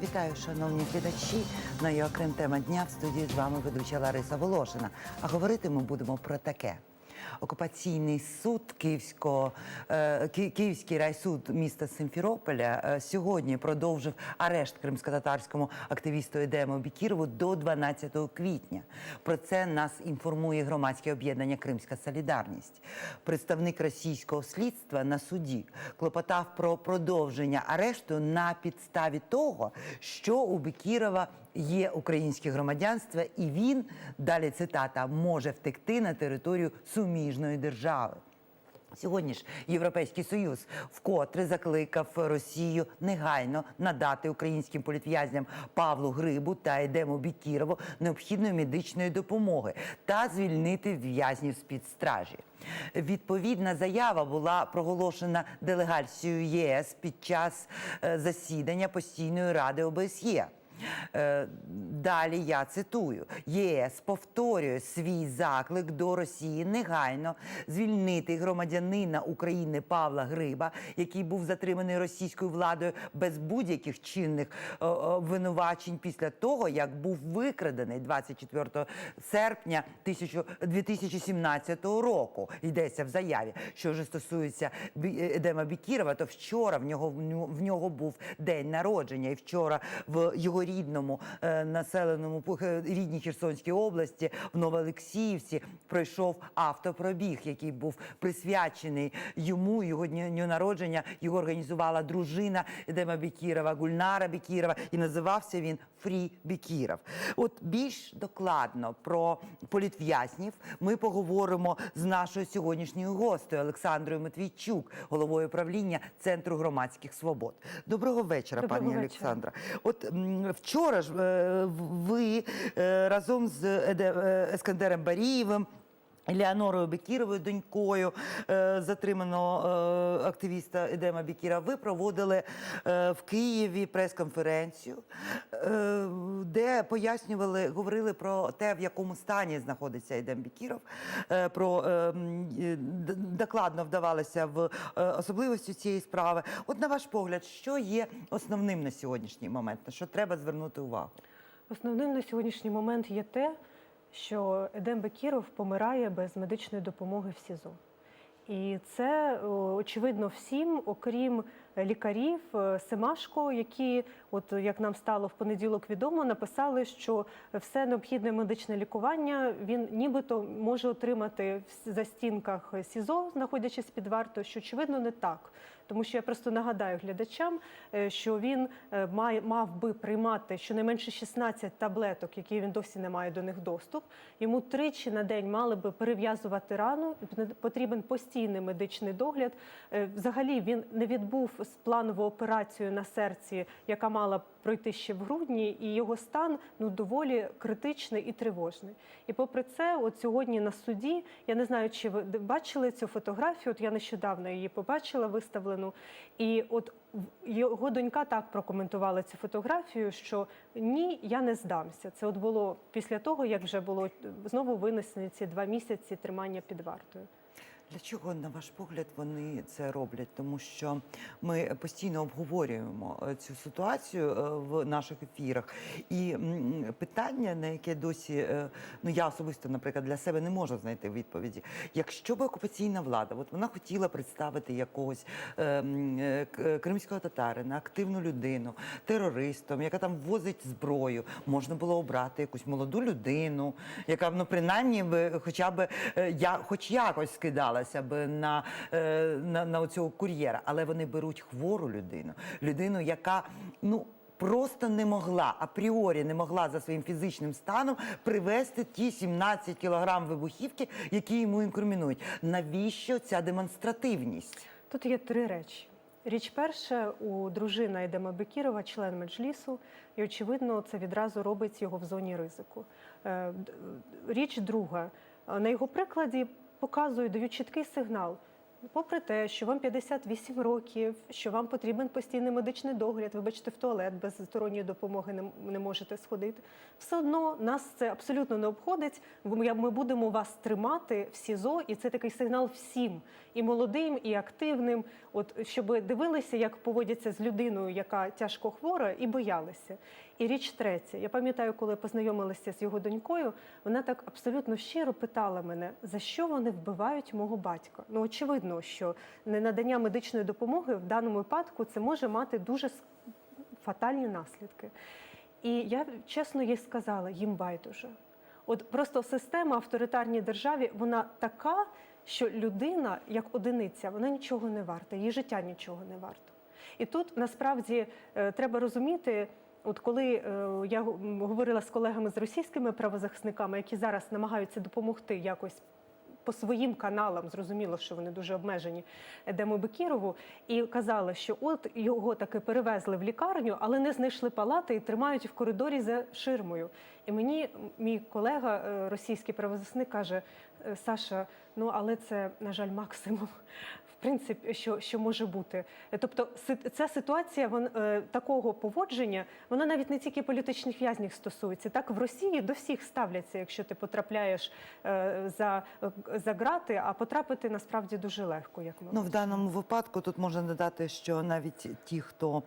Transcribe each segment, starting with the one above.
Вітаю, шановні глядачі. На його Крим тема дня в студії з вами ведуча Лариса Волошина. А говорити ми будемо про таке. Окупаційний суд Київський райсуд міста Симферополя сьогодні продовжив арешт кримськотатарському активісту Едему Бекірову до 12 квітня. Про це нас інформує громадське об'єднання «Кримська солідарність». Представник російського слідства на суді клопотав про продовження арешту на підставі того, що у Бекірова є українське громадянство, і він, далі цитата, може втекти на територію суміжної держави. Сьогодні ж Європейський Союз вкотре закликав Росію негайно надати українським політв'язням Павлу Грибу та Едему Бекірову необхідної медичної допомоги та звільнити в'язнів з-під стражі. Відповідна заява була проголошена делегацією ЄС під час засідання Постійної ради ОБСЄ. Далі я цитую. ЄС повторює свій заклик до Росії негайно звільнити громадянина України Павла Гриба, який був затриманий російською владою без будь-яких чинних обвинувачень після того, як був викрадений 24 серпня 2017 року. Йдеться в заяві. Що ж стосується Едема Бекірова, то вчора в нього був день народження, і вчора в його рідному рідній Херсонській області, в Новоолексіївці, пройшов автопробіг, який був присвячений йому, його дню народження. Його організувала дружина Едема Бекірова, Гульнара Бекірова, і називався він «Фрі Бекіров». От більш докладно про політв'язнів ми поговоримо з нашою сьогоднішньою гостею Олександрою Матвійчук, головою правління Центру громадських свобод. Доброго вечора, пані Олександра. От вчора ж ви разом з Ескандером Барієвим, Елеонорою Бекіровою, донькою затриманого активіста Едема Бекірова, ви проводили в Києві прес-конференцію, де говорили про те, в якому стані знаходиться Едем Бекіров, докладно вдавалися в особливості цієї справи. От на ваш погляд, що є основним на сьогоднішній момент, на що треба звернути увагу? Основним на сьогоднішній момент є те, що Едем Бекіров помирає без медичної допомоги в СІЗО. І це очевидно всім, окрім лікарів Семашко, які, от як нам стало в понеділок відомо, написали, що все необхідне медичне лікування він нібито може отримати в застінках СІЗО, знаходячись під вартою, що очевидно не так. Тому що я просто нагадаю глядачам, що він мав би приймати щонайменше 16 таблеток, які він досі не має до них доступ. Йому тричі на день мали би перев'язувати рану, потрібен постійний медичний догляд. Взагалі він не відбув планову операцію на серці, яка мала пройти ще в грудні, і його стан доволі критичний і тривожний. І попри це, от сьогодні на суді, я не знаю, чи ви бачили цю фотографію, от я нещодавно її побачила, виставлену, і от його донька так прокоментувала цю фотографію, що ні, я не здамся. Це от було після того, як вже було знову винесені ці 2 місяці тримання під вартою. Для чого, на ваш погляд, вони це роблять? Тому що ми постійно обговорюємо цю ситуацію в наших ефірах. І питання, на яке досі, я особисто, наприклад, для себе не можу знайти відповіді. Якщо б окупаційна влада, от вона хотіла представити якогось кримського татарина, активну людину, терористом, яка там ввозить зброю, можна було обрати якусь молоду людину, яка, принаймні, хоч якось скидала би на цього кур'єра, але вони беруть хвору людину, яка, просто не могла, апріорі не могла за своїм фізичним станом привезти ті 17 кілограм вибухівки, які йому інкримінують. Навіщо ця демонстративність? Тут є 3 речі. Річ перша, у дружина Едема Бекірова, член меджлісу, і, очевидно, це відразу робить його в зоні ризику. Річ друга, на його прикладі показують, дають чіткий сигнал. Попри те, що вам 58 років, що вам потрібен постійний медичний догляд, вибачте, в туалет без сторонньої допомоги не можете сходити, все одно нас це абсолютно не обходить, ми будемо вас тримати в СІЗО, і це такий сигнал всім. і молодим, і активним, от щоб дивилися, як поводяться з людиною, яка тяжко хвора, і боялися. І річ третя. Я пам'ятаю, коли познайомилася з його донькою, вона так абсолютно щиро питала мене, за що вони вбивають мого батька. Ну, очевидно, що ненадання медичної допомоги в даному випадку це може мати дуже фатальні наслідки. І я чесно їй сказала, їм байдуже. От просто система в авторитарній державі, вона така, що людина, як одиниця, вона нічого не варта, її життя нічого не варто. І тут, насправді, треба розуміти, от коли я говорила з колегами з російськими правозахисниками, які зараз намагаються допомогти якось по своїм каналам, зрозуміло, що вони дуже обмежені, Едему Бекірову, і казали, що от його таки перевезли в лікарню, але не знайшли палати і тримають в коридорі за ширмою. І мені мій колега, російський правозахисник, каже, Саша, ну але це, на жаль, максимум, в принципі, що може бути. Тобто ця ситуація такого поводження, вона навіть не тільки політичних в'язнів стосується. Так в Росії до всіх ставляться, якщо ти потрапляєш за ґрати, а потрапити насправді дуже легко, як ми Ну, в даному випадку тут можна додати, що навіть ті, хто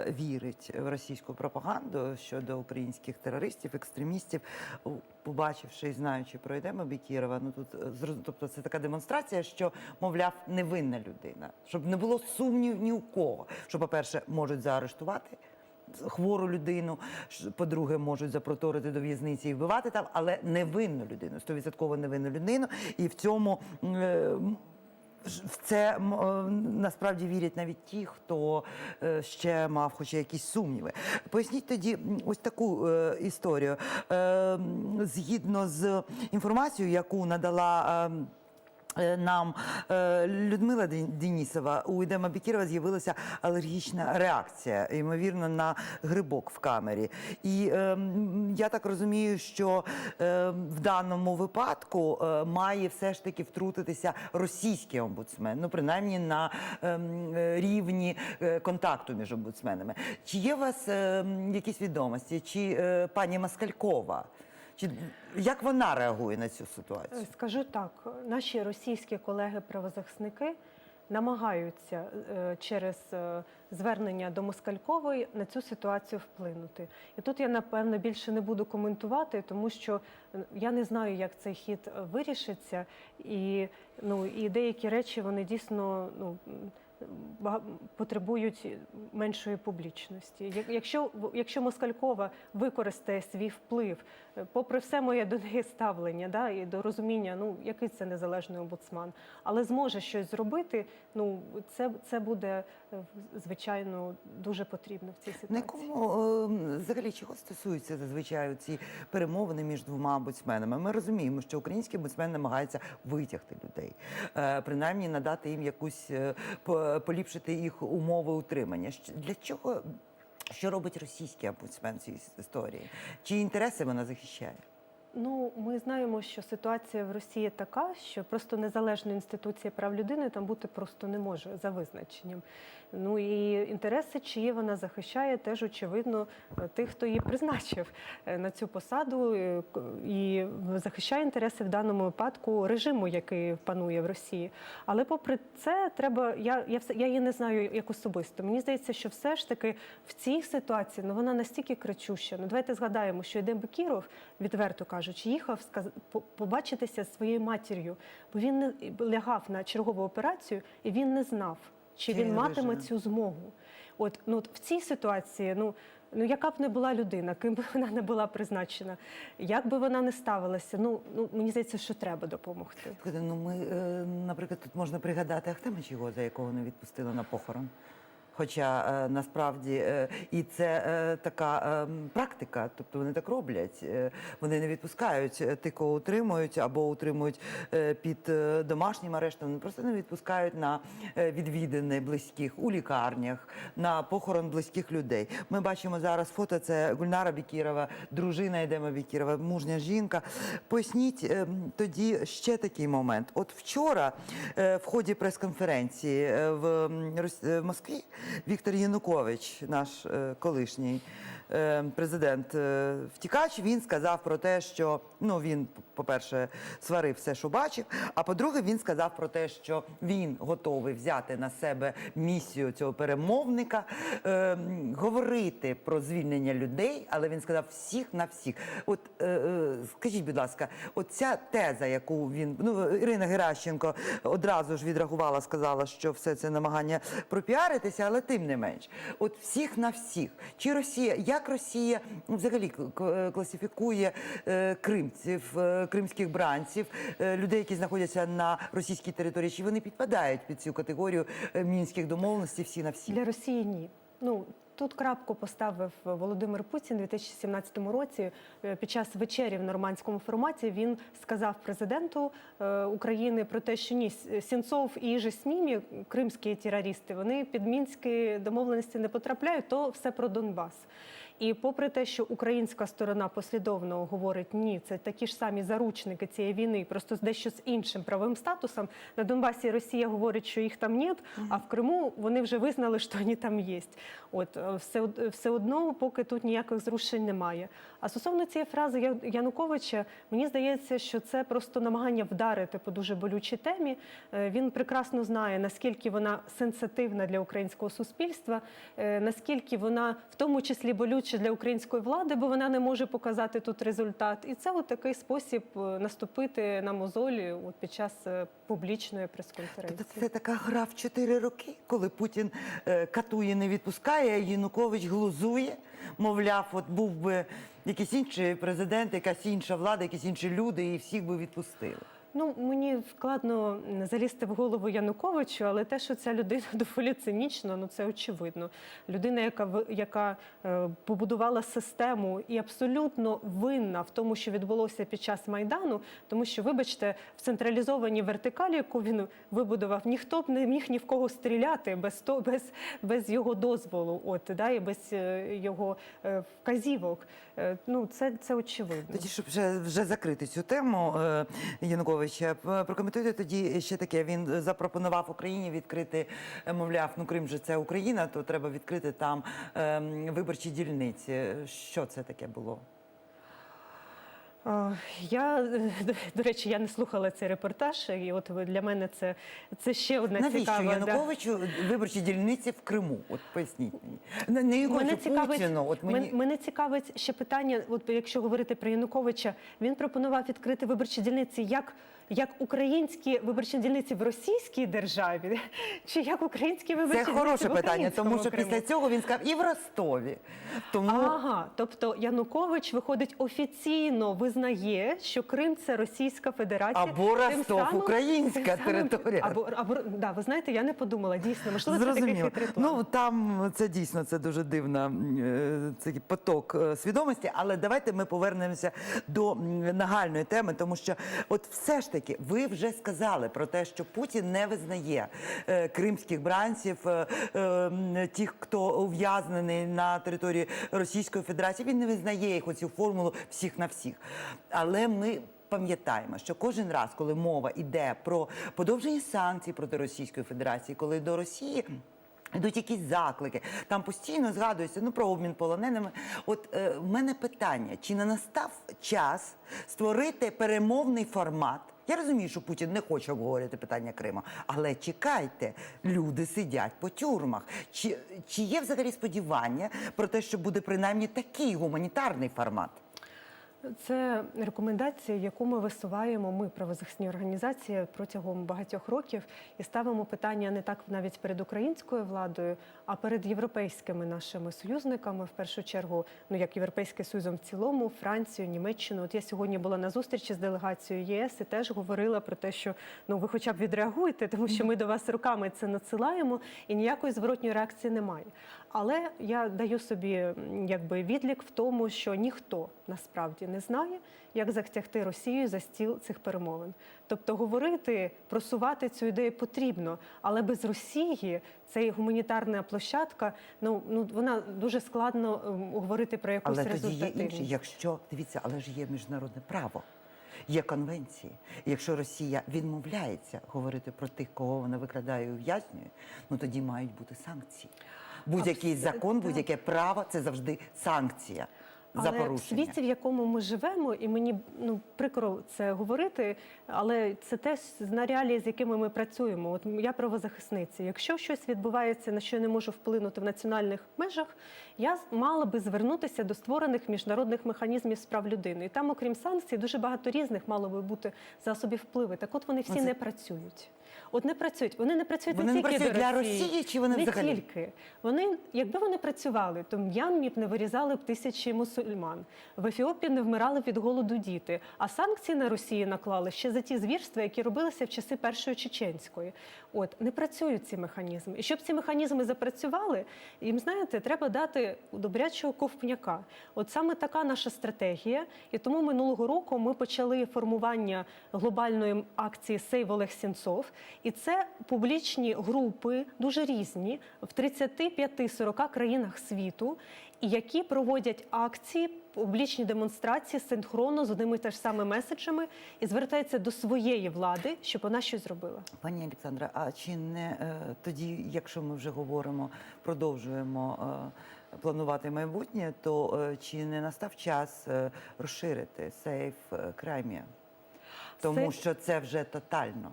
вірить в російську пропаганду щодо українських терористів, екстремістів, побачивши і знаючи про Едема Бекірова, ну тут тобто це така демонстрація, що, мовляв, невинна людина, щоб не було сумнів ні у кого, що, по-перше, можуть заарештувати хвору людину, по-друге, можуть запроторити до в'язниці і вбивати там, але невинну людину, 100% невинну людину, і в цьому в це насправді вірять навіть ті, хто ще мав хоч якісь сумніви. Поясніть тоді ось таку історію. Згідно з інформацією, яку надала нам Людмила Денісова, у Едема Бекірова з'явилася алергічна реакція, ймовірно, на грибок в камері. І я так розумію, що в даному випадку має все ж таки втрутитися російський омбудсмен, ну, принаймні на рівні контакту між омбудсменами. Чи є у вас якісь відомості? Чи пані Москалькова? Як вона реагує на цю ситуацію? Скажу так, наші російські колеги-правозахисники намагаються через звернення до Москалькової на цю ситуацію вплинути. І тут я, напевно, більше не буду коментувати, тому що я не знаю, як цей хід вирішиться, і деякі речі, вони дійсно потребують меншої публічності. Якщо Москалькова використає свій вплив, попри все моє до неї ставлення, і до розуміння, який це незалежний омбудсман, але зможе щось зробити, це буде, звичайно, дуже потрібно в цій ситуації. Взагалі, чого стосуються зазвичай ці перемовини між двома омбудсменами? Ми розуміємо, що український омбудсмен намагається витягти людей, принаймні надати їм якусь, поліпшити їх умови утримання. Для чого, що робить російський омбудсмен в цій історії? Чиї інтереси вона захищає? Ми знаємо, що ситуація в Росії така, що просто незалежна інституція прав людини там бути просто не може за визначенням. І інтереси, чиї вона захищає, теж, очевидно, тих, хто її призначив на цю посаду, і захищає інтереси в даному випадку режиму, який панує в Росії. Але попри це, я її не знаю як особисто. Мені здається, що все ж таки в цій ситуації, вона настільки кричуща. Давайте згадаємо, що Едем Бекіров, відверто кажучи, їхав побачитися зі своєю матір'ю, бо він не лягав на чергову операцію, і він не знав, чи він матиме цю змогу. От в цій ситуації, яка б не була людина, ким би вона не була призначена, як би вона не ставилася, мені здається, що треба допомогти. Ми, наприклад, тут можна пригадати Ахтема Чийгоза, якого не відпустили на похорон. Хоча насправді і це така практика, тобто вони так роблять, вони не відпускають тих, кого утримують або утримують під домашнім арештом, вони просто не відпускають на відвідини близьких у лікарнях, на похорон близьких людей. Ми бачимо зараз фото, це Гульнара Бекірова, дружина Едема Бекірова, мужня жінка. Поясніть тоді ще такий момент. От вчора в ході прес-конференції в Москві Віктор Янукович, наш колишній президент втікач, він сказав про те, що він, по-перше, сварив все, що бачив, а по-друге, він сказав про те, що він готовий взяти на себе місію цього перемовника, говорити про звільнення людей, але він сказав всіх на всіх. От скажіть, будь ласка, оця теза, яку він, Ірина Геращенко одразу ж відреагувала, сказала, що все це намагання пропіаритися, але тим не менш, от всіх на всіх. Чи Росія, як Росія взагалі класифікує кримців, кримських бранців, людей, які знаходяться на російській території, чи вони підпадають під цю категорію мінських домовленостей всі на всі? Для Росії ні. Тут крапку поставив Володимир Путін у 2017 році. Під час вечері в нормандському форматі він сказав президенту України про те, що ні, Сенцов і же з ними, кримські терористи, вони під мінські домовленості не потрапляють, то все про Донбас. І попри те, що українська сторона послідовно говорить, ні, це такі ж самі заручники цієї війни, просто дещо з іншим правовим статусом, на Донбасі Росія говорить, що їх там нет, а в Криму вони вже визнали, що вони там є. Все одно, поки тут ніяких зрушень немає. А стосовно цієї фрази Януковича, мені здається, що це просто намагання вдарити по дуже болючій темі. Він прекрасно знає, наскільки вона сенситивна для українського суспільства, наскільки вона в тому числі болюча для української влади, бо вона не може показати тут результат. І це такий спосіб наступити на мозолі під час публічної прес-конференції. Тобто це така гра в 4 роки, коли Путін катує, не відпускає, а Янукович глузує, мовляв, от був би якийсь інший президент, якась інша влада, якісь інші люди, і всіх би відпустили. Мені складно залізти в голову Януковичу, але те, що ця людина доволі цинічна, це очевидно. Людина, яка побудувала систему і абсолютно винна в тому, що відбулося під час Майдану, тому що, вибачте, в централізованій вертикалі, яку він вибудував, ніхто б не міг ні в кого стріляти без його дозволу, і без його вказівок. Це очевидно. Тоді, щоб вже закрити цю тему, Янукович, прокоментуйте тоді ще таке. Він запропонував Україні відкрити, мовляв, Крим же це Україна, то треба відкрити там виборчі дільниці. Що це таке було? До речі, я не слухала цей репортаж, і для мене це ще одна цікава... Навіщо Януковичу виборчі дільниці в Криму? От поясніть мені. Не його Путіну. Мене цікавить ще питання, якщо говорити про Януковича, він пропонував відкрити виборчі дільниці як українські виборчі дільниці в російській державі, чи як українські виборчі дільниці в українському Криму? Це хороше питання, тому що після цього він сказав і в Ростові. Тобто Янукович, виходить, офіційно визнає, що Крим – це Російська Федерація. Або Ростов – українська територія. Ви знаєте, я не подумала, дійсно, можливо, це такий хитрий план. Там це дійсно, це дуже дивна, цей поток свідомості, але давайте ми повернемося до нагальної теми, тому що от все ж таки, ви вже сказали про те, що Путін не визнає кримських бранців, тих, хто ув'язнений на території Російської Федерації. Він не визнає їх оцю формулу всіх на всіх. Але ми пам'ятаємо, що кожен раз, коли мова йде про подовження санкцій проти Російської Федерації, коли до Росії йдуть якісь заклики, там постійно згадується про обмін полоненими. В мене питання, чи не настав час створити перемовний формат? Я розумію, що Путін не хоче обговорювати питання Криму, але чекайте, люди сидять по тюрмах. Чи є взагалі сподівання про те, що буде принаймні такий гуманітарний формат? Це рекомендація, яку ми висуваємо, ми, правозахисні організації, протягом багатьох років і ставимо питання не так навіть перед українською владою, а перед європейськими нашими союзниками, в першу чергу, як Європейським Союзом в цілому, Францію, Німеччину. Я сьогодні була на зустрічі з делегацією ЄС і теж говорила про те, що ви хоча б відреагуєте, тому що ми до вас роками це надсилаємо і ніякої зворотньої реакції немає. Але я даю собі відлік в тому, що ніхто насправді не знає, як затягти Росію за стіл цих перемовин. Тобто говорити, просувати цю ідею потрібно, але без Росії ця гуманітарна площадка, вона дуже складно говорити про якусь результативність. Але тоді є інші, якщо, дивіться, але ж є міжнародне право. Є конвенції. І якщо Росія відмовляється говорити про тих, кого вона викрадає і ув'язнює, тоді мають бути санкції. Будь-який закон, будь-яке право – це завжди санкція за Але в порушення. світі, в якому ми живемо, і мені прикро це говорити, але це теж на реалії, з якими ми працюємо. От я правозахисниця. Якщо щось відбувається, на що я не можу вплинути в національних межах, я мала би звернутися до створених міжнародних механізмів з прав людини. І там, окрім санкцій, дуже багато різних мало би бути засобів впливу. Так от вони всі не працюють. От не працюють. Вони не працюють Вони не не тільки працюють до для Росії, чи вони не взагалі? тільки. Вони, якби вони працювали, то в М'янмі б не вирізали б тисячі мусульман. В Ефіопії не вмирали від голоду діти. А санкції на Росію наклали ще за ті звірства, які робилися в часи Першої Чеченської. От, не працюють ці механізми. І щоб ці механізми запрацювали, їм, знаєте, треба дати добрячого ковпняка. От саме така наша стратегія. І тому минулого року ми почали формування глобальної акції «Сейв Олег Сенцов». І це публічні групи, дуже різні, в 35-40 країнах світу, і які проводять акції, публічні демонстрації синхронно з одними і те ж самими меседжами і звертаються до своєї влади, щоб вона щось зробила. Пані Олександра, а чи не тоді, якщо ми вже говоримо, продовжуємо планувати майбутнє, то чи не настав час розширити Сейф Crimea? Тому що це вже тотально.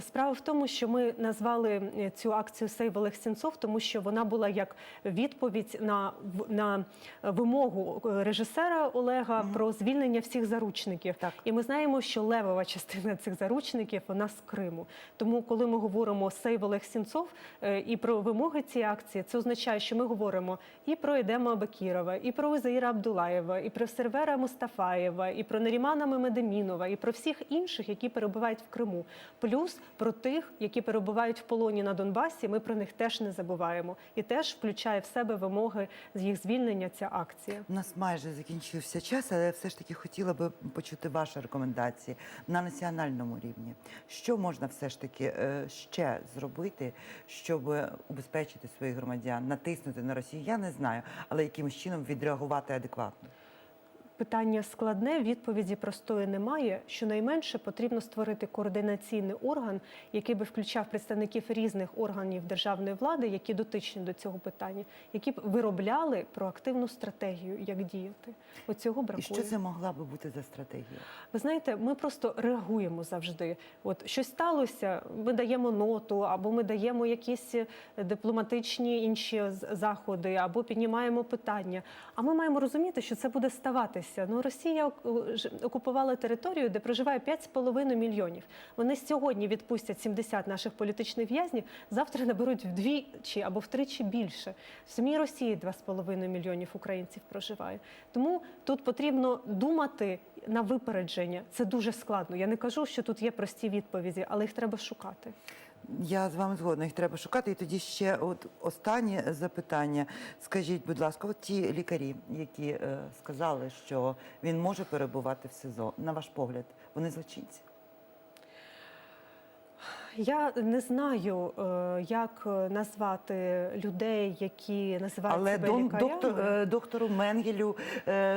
Справа в тому, що ми назвали цю акцію «Сейв Олег Сенцов», тому що вона була як відповідь на вимогу режисера Олега про звільнення всіх заручників. Так. І ми знаємо, що левова частина цих заручників, вона з Криму. Тому, коли ми говоримо «Сейв Олег Сенцов» і про вимоги цієї акції, це означає, що ми говоримо і про Едема Бекірова, і про Узаїра Абдулаєва, і про Сервера Мустафаєва, і про Нарімана Мемедемінова, і про всіх інших, які перебувають в Криму. Плюс про тих, які перебувають в полоні на Донбасі, ми про них теж не забуваємо. І теж включає в себе вимоги з їх звільнення ця акція. У нас майже закінчився час, але я все ж таки хотіла би почути ваші рекомендації на національному рівні. Що можна все ж таки ще зробити, щоб убезпечити своїх громадян, натиснути на Росію? Я не знаю, але якимось чином відреагувати адекватно. Питання складне, відповіді простої немає. Щонайменше потрібно створити координаційний орган, який би включав представників різних органів державної влади, які дотичні до цього питання, які б виробляли проактивну стратегію, як діяти. Оцього бракує. І що це могла би бути за стратегія? Ви знаєте, ми просто реагуємо завжди. От щось сталося, ми даємо ноту, або ми даємо якісь дипломатичні інші заходи, або піднімаємо питання. А ми маємо розуміти, що це буде ставатися. Ну, Росія окупувала територію, де проживає 5,5 мільйонів. Вони сьогодні відпустять 70 наших політичних в'язнів, завтра наберуть вдвічі або втричі більше. В самій Росії 2,5 мільйонів українців проживає. Тому тут потрібно думати на випередження. Це дуже складно. Я не кажу, що тут є прості відповіді, але їх треба шукати. Я з вами згодна, їх треба шукати. І тоді ще от останнє запитання. Скажіть, будь ласка, от ті лікарі, які сказали, що він може перебувати в СИЗО, на ваш погляд, вони злочинці? Я не знаю, як назвати людей, які називають Але себе лікарями. доктору Менгелю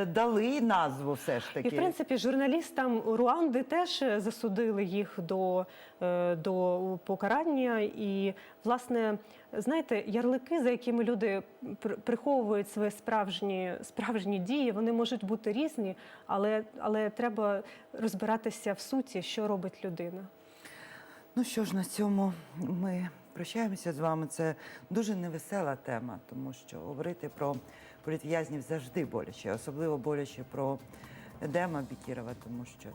дали назву все ж таки. І, в принципі, журналістам Руанди теж засудили їх до покарання. І, власне, знаєте, ярлики, за якими люди приховують свої справжні дії, вони можуть бути різні, але треба розбиратися в суті, що робить людина. Ну що ж, на цьому ми прощаємося з вами. Це дуже невесела тема, тому що говорити про політв'язнів завжди боляче, особливо боляче про Едема Бекірова, тому що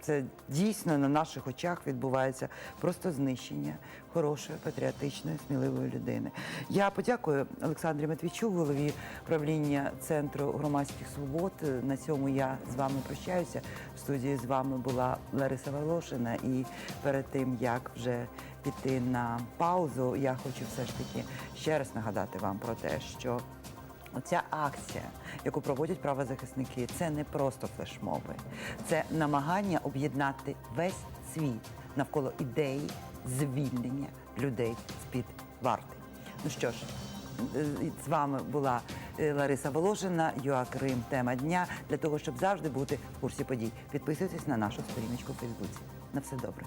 це дійсно на наших очах відбувається просто знищення хорошої, патріотичної, сміливої людини. Я подякую Олександрі Матвійчук, голові правління Центру громадських свобод. На цьому я з вами прощаюся. В студії з вами була Лариса Волошина. І перед тим, як вже піти на паузу, я хочу все ж таки ще раз нагадати вам про те, що оця акція, яку проводять правозахисники, це не просто флешмоби. Це намагання об'єднати весь світ навколо ідеї звільнення людей з-під варти. Ну що ж, з вами була Лариса Волошина, ЮАКрим, тема дня. Для того, щоб завжди бути в курсі подій. Підписуйтесь на нашу сторіночку у Фейсбуці. На все добре.